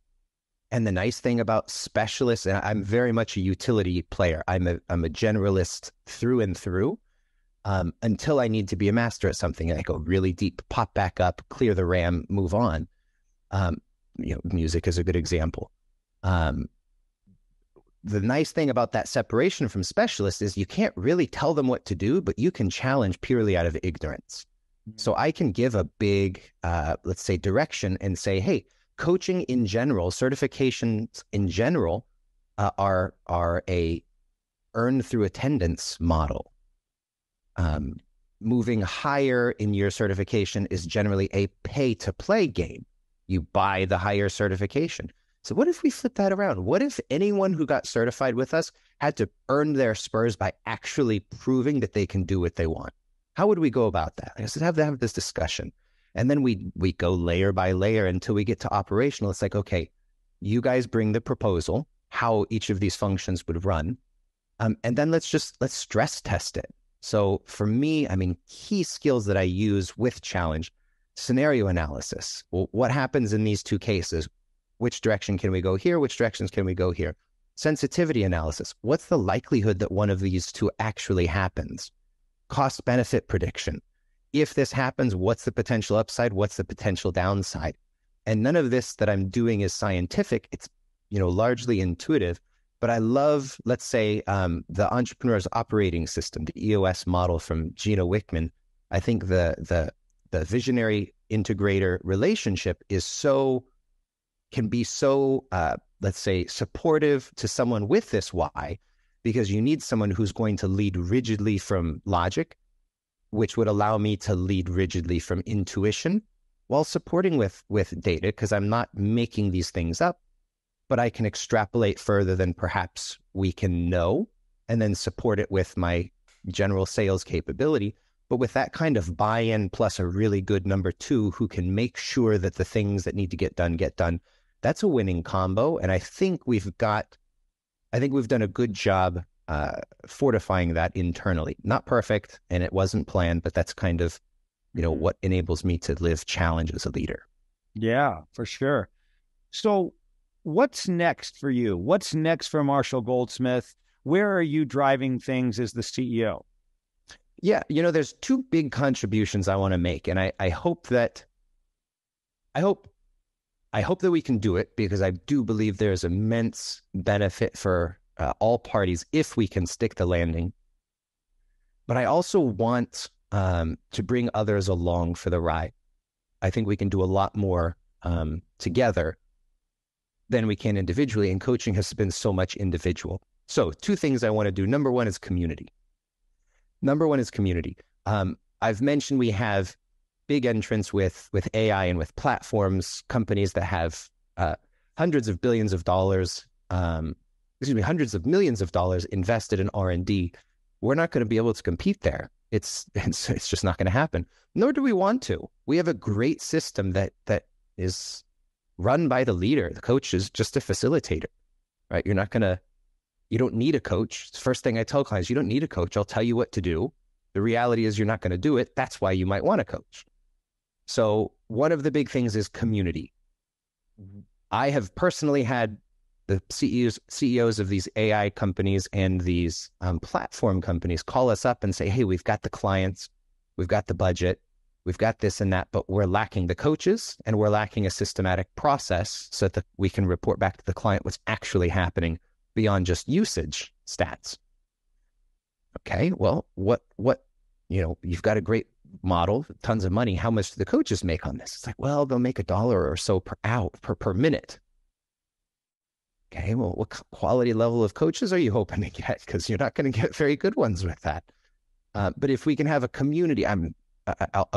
And the nice thing about specialists, and I'm very much a utility player. I'm a generalist through and through, until I need to be a master at something. I go really deep, pop back up, clear the RAM, move on. Music is a good example. The nice thing about that separation from specialists is you can't really tell them what to do, but you can challenge purely out of ignorance. So I can give a big, let's say, direction and say, hey, coaching in general, certifications in general are a earn through attendance model. Moving higher in your certification is generally a pay to play game. You buy the higher certification. So what if we flip that around? What if anyone who got certified with us had to earn their spurs by actually proving that they can do what they want? How would we go about that? I said, have to have this discussion. And then we go layer by layer until we get to operational. It's like, okay, you guys bring the proposal, how each of these functions would run. And then let's stress test it. So for me, I mean, key skills that I use with challenge: scenario analysis. Well, what happens in these two cases? Which direction can we go here? Which directions can we go here? Sensitivity analysis. What's the likelihood that one of these two actually happens? Cost benefit prediction. If this happens, what's the potential upside? What's the potential downside? And none of this that I'm doing is scientific. It's, largely intuitive. But I love, let's say, the entrepreneur's operating system, the EOS model from Gino Wickman. I think the visionary integrator relationship can be so, let's say, supportive to someone with this why, because you need someone who's going to lead rigidly from logic, which would allow me to lead rigidly from intuition while supporting with data, because I'm not making these things up, but I can extrapolate further than perhaps we can know, and then support it with my general sales capability. But with that kind of buy-in plus a really good number two who can make sure that the things that need to get done, that's a winning combo. And I think we've done a good job fortifying that internally. Not perfect, and it wasn't planned, but that's kind of, what enables me to live challenge as a leader. Yeah, for sure. So what's next for you? What's next for Marshall Goldsmith? Where are you driving things as the CEO? Yeah, there's two big contributions I want to make, and I hope that we can do it, because I do believe there's immense benefit for all parties if we can stick the landing. But I also want to bring others along for the ride. I think we can do a lot more together than we can individually, and coaching has been so much individual. So two things I want to do. Number one is community. I've mentioned we have big entrants with AI and with platforms, companies that have hundreds of millions of dollars invested in R&D. We're not going to be able to compete there. It's just not going to happen. Nor do we want to. We have a great system that is run by the leader. The coach is just a facilitator, right? You don't need a coach. It's the first thing I tell clients: you don't need a coach. I'll tell you what to do. The reality is you're not going to do it. That's why you might want a coach. So one of the big things is community. I have personally had the CEOs of these AI companies and these platform companies call us up and say, hey, we've got the clients, we've got the budget, we've got this and that, but we're lacking the coaches and we're lacking a systematic process so that we can report back to the client what's actually happening beyond just usage stats. Okay, well, what you've got a great model, tons of money. How much do the coaches make on this? It's like, well, they'll make $1 or so per minute. Okay, well, what quality level of coaches are you hoping to get? Because you're not going to get very good ones with that. But if we can have a community, I won't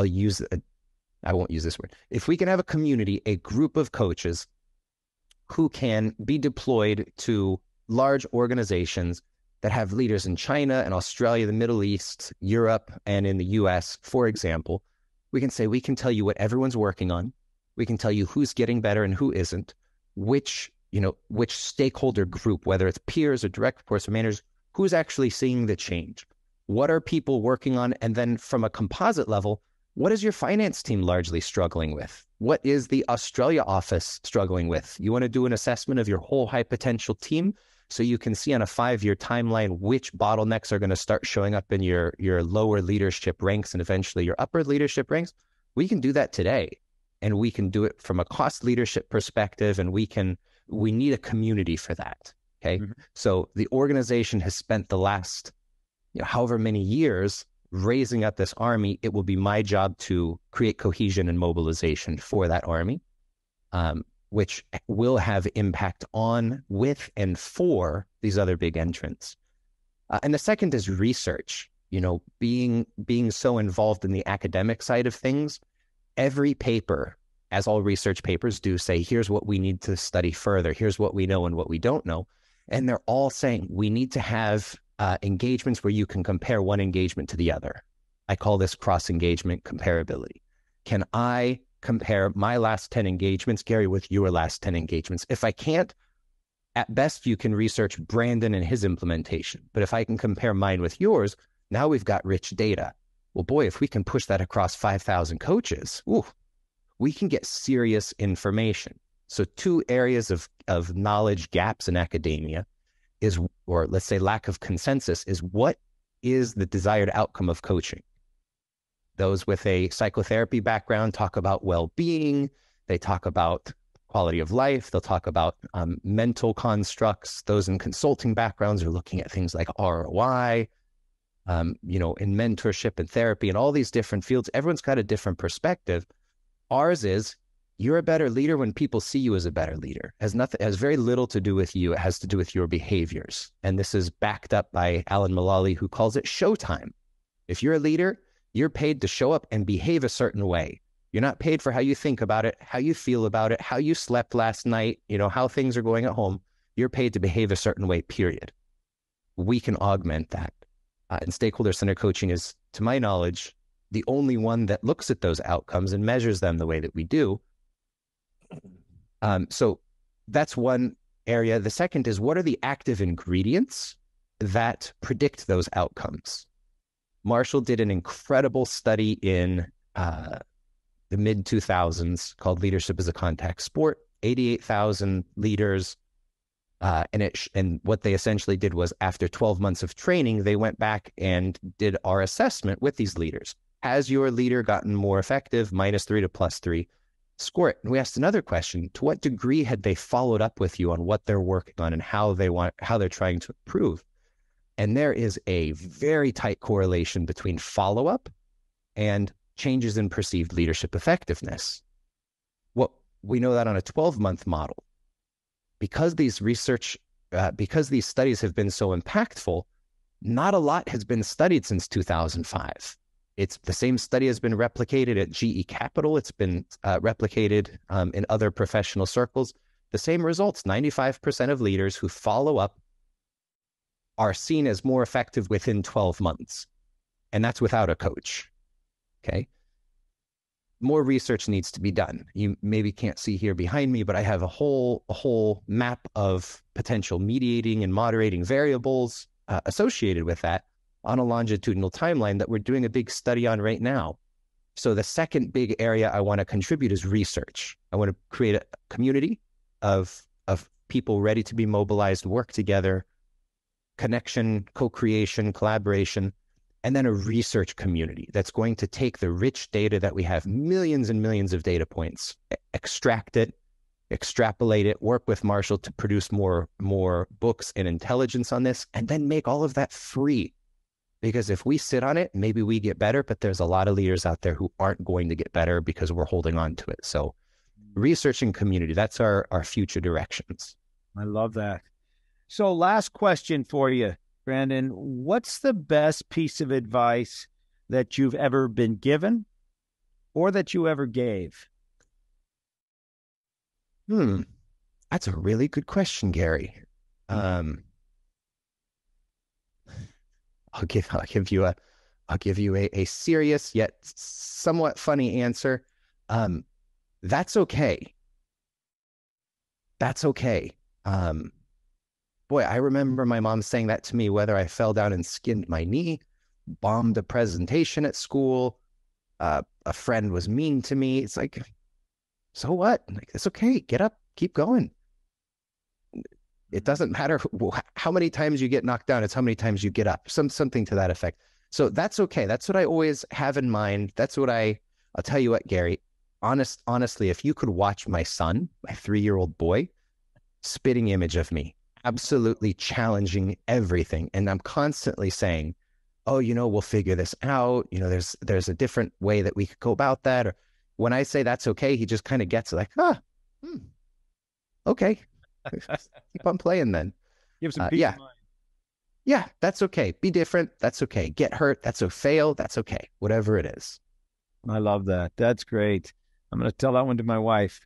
use this word. If we can have a community, a group of coaches who can be deployed to large organizations that have leaders in China and Australia, the Middle East, Europe, and in the US, for example, we can say, we can tell you what everyone's working on. We can tell you who's getting better and who isn't, which stakeholder group, whether it's peers or direct reports or managers, who's actually seeing the change. What are people working on? And then from a composite level, what is your finance team largely struggling with? What is the Australia office struggling with? You want to do an assessment of your whole high potential team so you can see on a 5-year timeline which bottlenecks are going to start showing up in your lower leadership ranks and eventually your upper leadership ranks. We can do that today, and we can do it from a cost leadership perspective, and we need a community for that. Okay. Mm-hmm. So the organization has spent the last, however many years raising up this army. It will be my job to create cohesion and mobilization for that army. which will have impact on, with, and for these other big entrants. And the second is research. Being so involved in the academic side of things, every paper, as all research papers do, say, here's what we need to study further. Here's what we know and what we don't know. And they're all saying we need to have engagements where you can compare one engagement to the other. I call this cross-engagement comparability. Can I compare my last 10 engagements, Gary, with your last 10 engagements? If I can't, at best, you can research Brandon and his implementation. But if I can compare mine with yours, now we've got rich data. Well, boy, if we can push that across 5,000 coaches, we can get serious information. So 2 areas of knowledge gaps in academia is, or let's say lack of consensus, is what is the desired outcome of coaching. Those with a psychotherapy background talk about well-being. They talk about quality of life. They'll talk about mental constructs. Those in consulting backgrounds are looking at things like ROI, in mentorship and therapy and all these different fields. Everyone's got a different perspective. Ours is, you're a better leader when people see you as a better leader. It has very little to do with you. It has to do with your behaviors. And this is backed up by Alan Mulally, who calls it showtime. If you're a leader, you're paid to show up and behave a certain way. You're not paid for how you think about it, how you feel about it, how you slept last night, how things are going at home. You're paid to behave a certain way, period. We can augment that. And stakeholder-centered coaching is, to my knowledge, the only one that looks at those outcomes and measures them the way that we do. So that's one area. The second is, what are the active ingredients that predict those outcomes? Marshall did an incredible study in the mid-2000s called Leadership as a Contact Sport, 88,000 leaders. And what they essentially did was, after 12 months of training, they went back and did our assessment with these leaders. Has your leader gotten more effective? -3 to +3. Score it. And we asked another question: to what degree had they followed up with you on what they're working on and how they're trying to improve? And there is a very tight correlation between follow-up and changes in perceived leadership effectiveness. We know that on a 12-month model. Because these studies have been so impactful, not a lot has been studied since 2005. It's the same study has been replicated at GE Capital. It's been replicated in other professional circles. The same results: 95% of leaders who follow up are seen as more effective within 12 months. And that's without a coach. Okay. More research needs to be done. You maybe can't see here behind me, but I have a whole map of potential mediating and moderating variables associated with that on a longitudinal timeline that we're doing a big study on right now. So the second big area I want to contribute is research. I want to create a community of people ready to be mobilized, work together, connection, co-creation, collaboration, and then a research community that's going to take the rich data that we have, millions and millions of data points, extract it, extrapolate it, work with Marshall to produce more books and intelligence on this, and then make all of that free. Because if we sit on it, maybe we get better, but there's a lot of leaders out there who aren't going to get better because we're holding on to it. So research and community, that's our future directions. I love that. So last question for you, Brandon. What's the best piece of advice that you've ever been given or that you ever gave? That's a really good question, Gary. I'll give you a serious yet somewhat funny answer. That's okay. That's okay. Boy, I remember my mom saying that to me, whether I fell down and skinned my knee, bombed a presentation at school, a friend was mean to me. It's like, so what? Like, it's okay. Get up, keep going. It doesn't matter how many times you get knocked down. It's how many times you get up, something to that effect. So that's okay. That's what I always have in mind. That's what I'll tell you what, Gary, honestly, if you could watch my son, my 3-year-old boy, spitting image of me, absolutely challenging everything. And I'm constantly saying, oh, we'll figure this out. There's a different way that we could go about that. Or when I say that's okay, he just kind of gets it, like, Okay, keep on playing then. You have some peace Yeah, of mind. yeah, that's okay. Be different. That's okay. Get hurt. That's okay. Fail. That's okay. Whatever it is. I love that. That's great. I'm going to tell that one to my wife.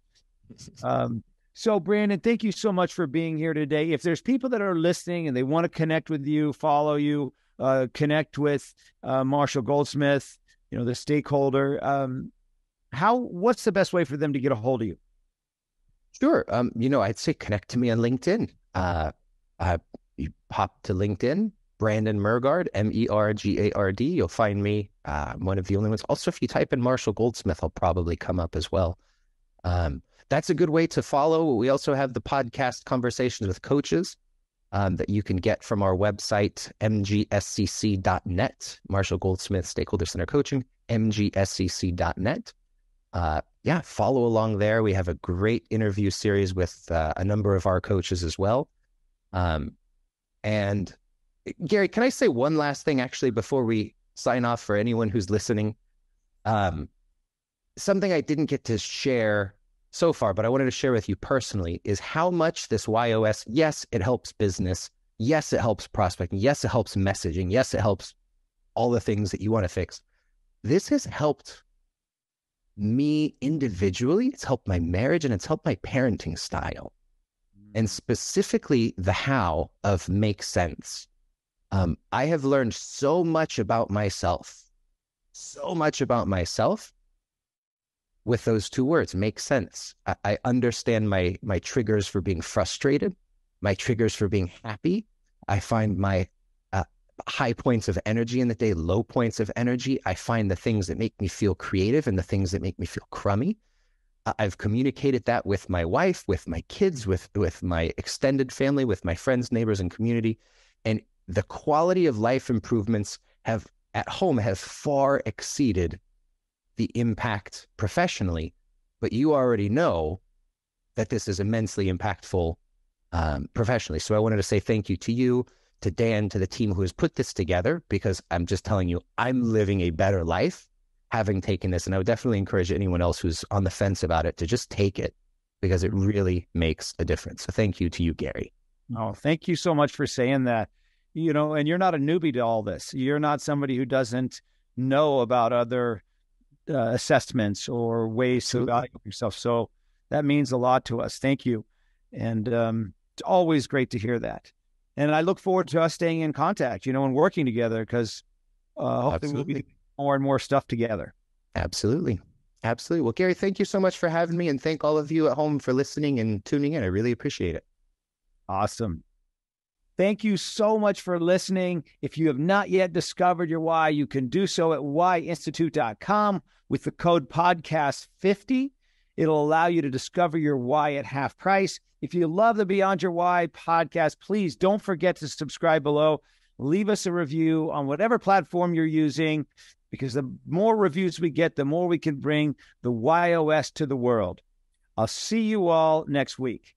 Um, so, Brandon, thank you so much for being here today. If there's people that are listening and they want to connect with you, follow you, connect with Marshall Goldsmith, the stakeholder, what's the best way for them to get a hold of you? Sure. I'd say connect to me on LinkedIn. You pop to LinkedIn, Brandon Mergard, Mergard. You'll find me. I'm one of the only ones. Also, if you type in Marshall Goldsmith, I'll probably come up as well. That's a good way to follow. We also have the podcast Conversations with Coaches that you can get from our website, mgscc.net, Marshall Goldsmith, Stakeholder-Centered Coaching, mgscc.net. Follow along there. We have a great interview series with a number of our coaches as well. And Gary, can I say one last thing actually before we sign off for anyone who's listening? Something I didn't get to share so far, but I wanted to share with you personally is how much this YOS, yes, it helps business. Yes, it helps prospecting. Yes, it helps messaging. Yes, it helps all the things that you want to fix. This has helped me individually. It's helped my marriage and it's helped my parenting style. And specifically the how of make sense. I have learned so much about myself with those two words, make sense. I understand my triggers for being frustrated, my triggers for being happy. I find my high points of energy in the day, low points of energy. I find the things that make me feel creative and the things that make me feel crummy. I've communicated that with my wife, with my kids, with my extended family, with my friends, neighbors, and community. And the quality of life improvements at home have far exceeded the impact professionally. But you already know that this is immensely impactful professionally. So I wanted to say thank you to you, to Dan, to the team who has put this together, because I'm just telling you, I'm living a better life having taken this. And I would definitely encourage anyone else who's on the fence about it to just take it, because it really makes a difference. So thank you to you, Gary. Oh, thank you so much for saying that. And you're not a newbie to all this. You're not somebody who doesn't know about other assessments or ways to evaluate yourself. So that means a lot to us. Thank you. And it's always great to hear that. And I look forward to us staying in contact, and working together, because hopefully we'll be doing more and more stuff together. Absolutely. Absolutely. Well, Gary, thank you so much for having me, and thank all of you at home for listening and tuning in. I really appreciate it. Awesome. Thank you so much for listening. If you have not yet discovered your why, you can do so at whyinstitute.com with the code podcast50. It'll allow you to discover your why at half price. If you love the Beyond Your Why podcast, please don't forget to subscribe below. Leave us a review on whatever platform you're using, because the more reviews we get, the more we can bring the YOS to the world. I'll see you all next week.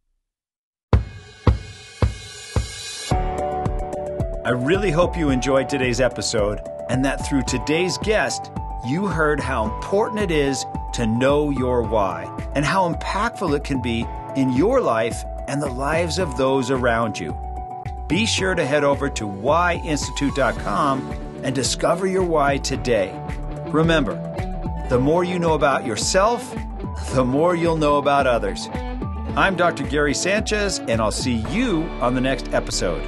I really hope you enjoyed today's episode, and that through today's guest, you heard how important it is to know your why and how impactful it can be in your life and the lives of those around you. Be sure to head over to whyinstitute.com and discover your why today. Remember, the more you know about yourself, the more you'll know about others. I'm Dr. Gary Sanchez, and I'll see you on the next episode.